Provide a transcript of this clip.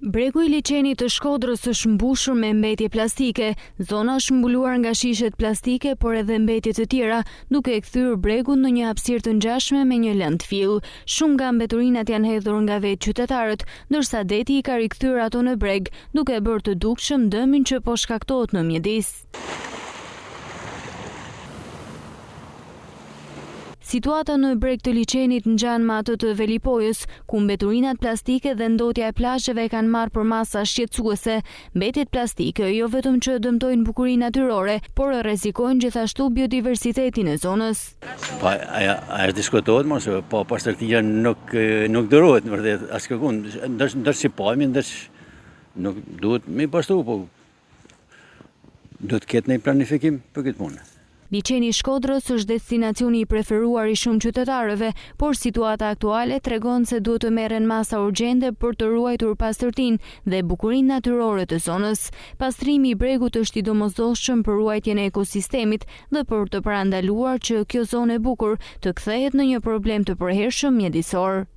Bregu i liçenit të Shkodrës është mbushur me mbetje plastike. Zona është mbuluar nga shishet plastike, por edhe mbetje të tjera, duke e kthyer bregun në një hapësirë të ngjashme me një lëndë fill. Shumë nga mbeturinat janë hedhur nga vetë qytetarët, ndërsa deti i ka rikthyer ato në breg, duke bërë të dukshëm dëmin që po shkaktohet në mjedis. Situata në breg të liçenit ngjan me atë të Velipojës, ku mbeturinat plastike dhe ndotja e plazheve kanë marrë për masa shqetësuese. Mbetjet plastike jo vetëm që dëmtojnë bukurinë natyrore, por rrezikojnë gjithashtu biodiversitetin e zonës. Po ajo diskutohet mos, po pastërtia nuk durohet vërtet askëkund. Ndër si pajmi, nuk duhet me pastru, po duhet të ketë një planifikim për këtë punë. Liçeni i Shkodrës është destinacioni i preferuar i shumë qytetarëve, por situata aktuale tregon se duhet të merren masa urgjente për të ruajtur pastërtinë dhe bukurinë natyrore të zonës. Pastrimi i bregut është i domosdoshëm për ruajtjen e ekosistemit dhe për të parandaluar që kjo zonë e bukur të kthehet në një problem të përhershëm mjedisor.